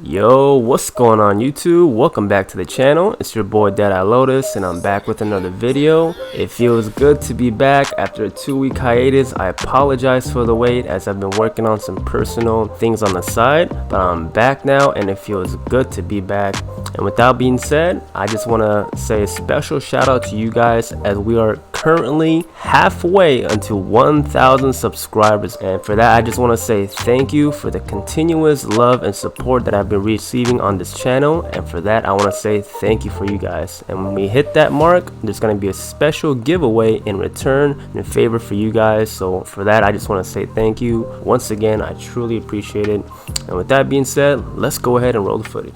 Yo, what's going on YouTube? Welcome back to the channel. It's your boy DeadEyeLotus and I'm back with another video. It feels good to be back after a 2-week hiatus. I apologize for the wait as I've been working on some personal things on the side, but I'm back now and it feels good to be back. And with that being said, I just want to say a special shout out to you guys as we are currently halfway until 1,000 subscribers, and for that I just want to say thank you for the continuous love and support that I've been receiving on this channel, and for that I want to say thank you for you guys. And when we hit that mark, there's going to be a special giveaway in return in favor for you guys, so for that I just want to say thank you once again. I truly appreciate it. And with that being said, let's go ahead and roll the footage.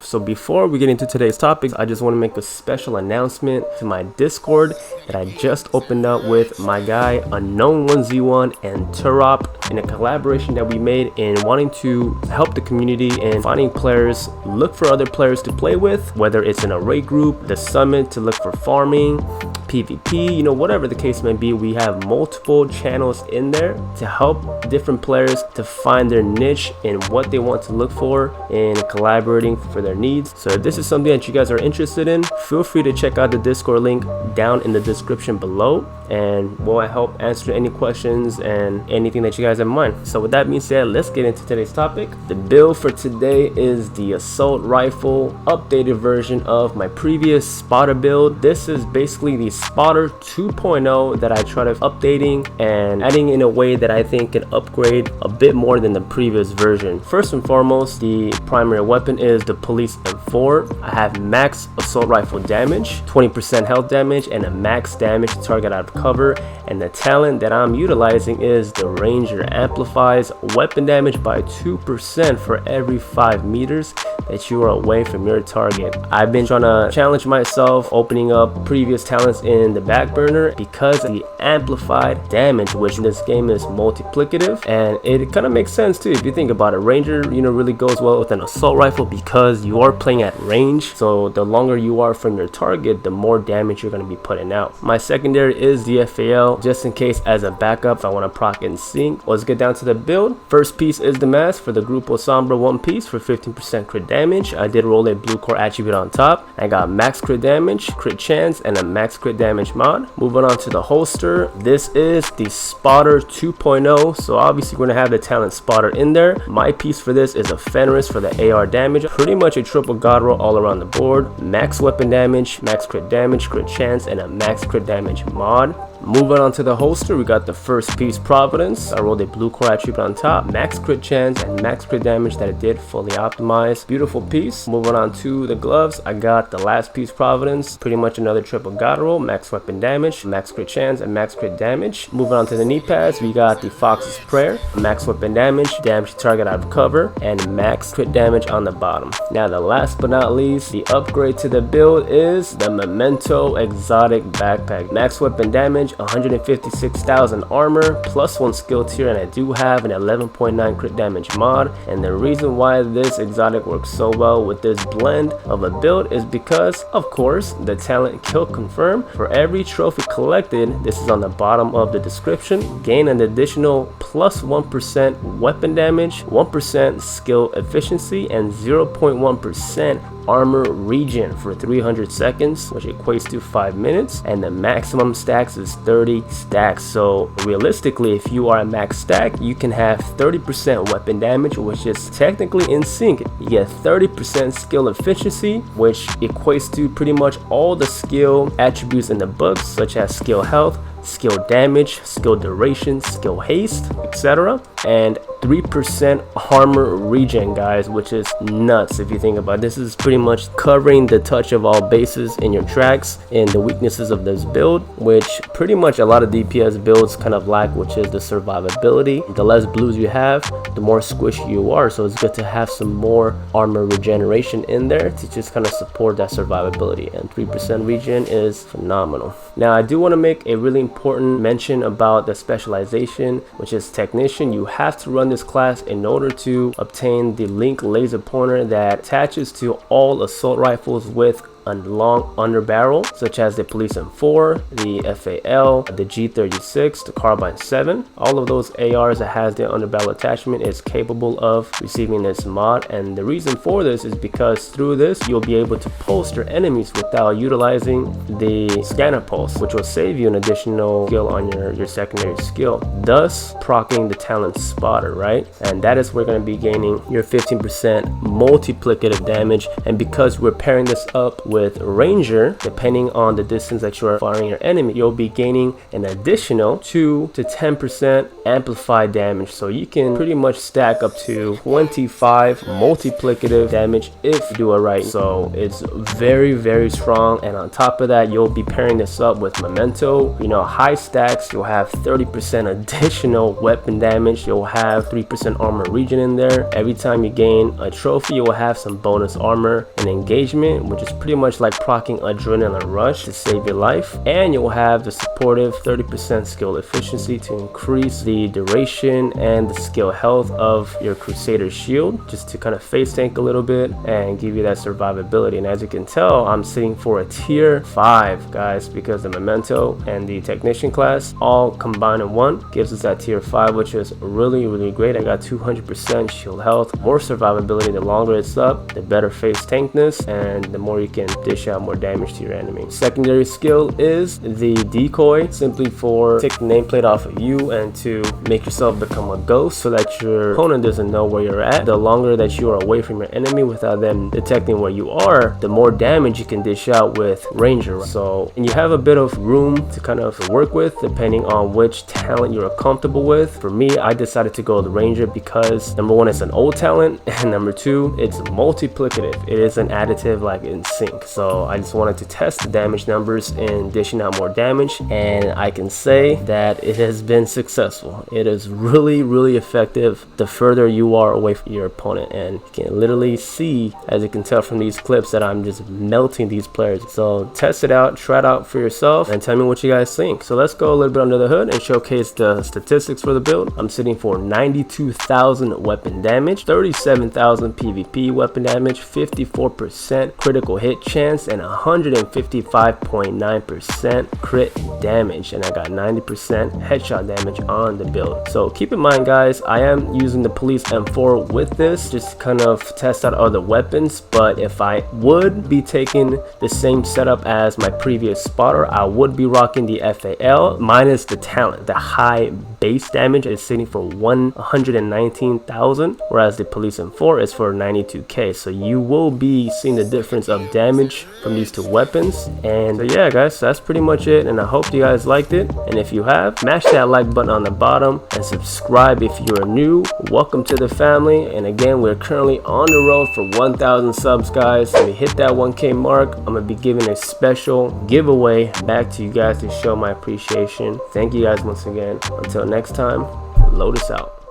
So before we get into today's topics, I just want to make a special announcement to my Discord that I just opened up with my guy Unknown1z1 and Turop in a collaboration that we made in wanting to help the community and finding players, look for other players to play with, whether it's in a raid group, the summit to look for farming, PvP, you know, whatever the case may be. We have multiple channels in there to help different players to find their niche and what they want to look for in collaborating for their needs. So if this is something that you guys are interested in, feel free to check out the Discord link down in the description below, and we'll help answer any questions and anything that you guys have in mind. So with that being said, let's get into today's topic. The build for today is the assault rifle updated version of my previous spotter build. This is basically the spotter 2.0 that I tried updating and adding in a way that I think can upgrade a bit more than the previous version. First and foremost, the primary weapon is the police M4. I have max assault rifle damage, 20% health damage, and a max damage to target out of cover. And the talent that I'm utilizing is the ranger Ranger amplifies weapon damage by 2% for every 5 meters that you are away from your target. I've been trying to challenge myself, opening up previous talents in the back burner because the amplified damage, which in this game is multiplicative, and it kind of makes sense too if you think about it. Ranger, really goes well with an assault rifle because you are playing at range, so the longer you are from your target, the more damage you're going to be putting out. My secondary is the FAL, just in case as a backup if I want to proc in sync. Let's get down to the build. First piece is the mask for the Grupo Sombra one piece for 15% crit damage. I did roll a blue core attribute on top. I got max crit damage, crit chance, and a max crit damage mod. Moving on to the holster, this is the Spotter 2.0, so obviously we're going to have the talent Spotter in there. My piece for this is a Fenris for the AR damage, pretty much a triple god roll all around the board. Max weapon damage, max crit damage, crit chance, and a max crit damage mod. Moving on to the holster, we got the first piece Providence. I rolled a blue core attribute on top, max crit chance and max crit damage that it did, fully optimized. Beautiful piece. Moving on to the gloves, I got the last piece Providence, pretty much another triple god roll, max weapon damage, max crit chance, and max crit damage. Moving on to the knee pads, we got the Fox's Prayer, max weapon damage to target out of cover, and max crit damage on the bottom. Now the last but not least, the upgrade to the build is the Memento Exotic Backpack. Max weapon damage, 156,000 armor, +1 skill tier, and I do have an 11.9 crit damage mod. And the reason why this exotic works so well with this blend of a build is because, of course, the talent Kill Confirm. For every trophy collected, this is on the bottom of the description, gain an additional +1% weapon damage, 1% skill efficiency, and 0.1% armor regen for 300 seconds, which equates to 5 minutes, and the maximum stacks is 30 stacks. So realistically, if you are a max stack, you can have 30% weapon damage, which is technically in sync. You get 30% skill efficiency, which equates to pretty much all the skill attributes in the books, such as skill health, skill damage, skill duration, skill haste, etc. And 3% armor regen, guys, which is nuts if you think about it. This is pretty much covering the touch of all bases in your tracks and the weaknesses of this build, which pretty much a lot of DPS builds kind of lack, which is the survivability. The less blues you have, the more squishy you are, so it's good to have some more armor regeneration in there to just kind of support that survivability, and 3% regen is phenomenal. Now I do want to make a really important mention about the specialization, which is Technician. You have to run this class in order to obtain the Link laser pointer that attaches to all assault rifles with a long underbarrel, such as the Police M4, the FAL, the G36, the Carbine 7. All of those ARs that has the underbarrel attachment is capable of receiving this mod, and the reason for this is because through this you'll be able to pulse your enemies without utilizing the scanner pulse, which will save you an additional skill on your secondary skill, thus proccing the talent Spotter, right? And that is where we're going to be gaining your 15% multiplicative damage. And because we're pairing this up with Ranger, depending on the distance that you are firing your enemy, you'll be gaining an additional 2 to 10% amplified damage. So you can pretty much stack up to 25 multiplicative damage if you do it right. So it's very, very strong. And on top of that, you'll be pairing this up with Memento. High stacks, you'll have 30% additional weapon damage. You'll have 3% armor regen in there. Every time you gain a trophy, you'll have some bonus armor and engagement, which is pretty much like proccing Adrenaline Rush to save your life. And you'll have the supportive 30% skill efficiency to increase the duration and the skill health of your Crusader shield, just to kind of face tank a little bit and give you that survivability. And as you can tell, I'm sitting for a tier 5, guys, because the Memento and the Technician class all combined in one gives us that tier 5, which is really, really great. I got 200% shield health, more survivability. The longer it's up, the better face tankness, and the more you can dish out more damage to your enemy. Secondary skill is the Decoy, simply for take the nameplate off of you and to make yourself become a ghost so that your opponent doesn't know where you're at. The longer that you are away from your enemy without them detecting where you are, the more damage you can dish out with Ranger. So, and you have a bit of room to kind of work with depending on which talent you're comfortable with. For me, I decided to go with Ranger because number one, it's an old talent, and number two, it's multiplicative. It is an additive, like in sync. So I just wanted to test the damage numbers and dishing out more damage, and I can say that it has been successful. It is really effective the further you are away from your opponent, and you can literally see, as you can tell from these clips, that I'm just melting these players. So test it out, try it out for yourself, and tell me what you guys think. So let's go a little bit under the hood and showcase the statistics for the build. I'm sitting for 92,000 weapon damage, 37,000 PvP weapon damage, 54% critical hit chance, and 155.9% crit damage, and I got 90% headshot damage on the build. So keep in mind, guys, I am using the police M4 with this, just kind of test out other weapons. But if I would be taking the same setup as my previous spotter, I would be rocking the FAL minus the talent. The high base damage is sitting for 119,000, whereas the police M4 is for 92k. So you will be seeing the difference of damage from these two weapons. And so yeah, guys, that's pretty much it, and I hope you guys liked it. And if you have, smash that like button on the bottom and subscribe if you are new. Welcome to the family. And again, we're currently on the road for 1,000 subs, guys. When we hit that 1k mark, I'm gonna be giving a special giveaway back to you guys to show my appreciation. Thank you guys once again. Until next time, Lotus out.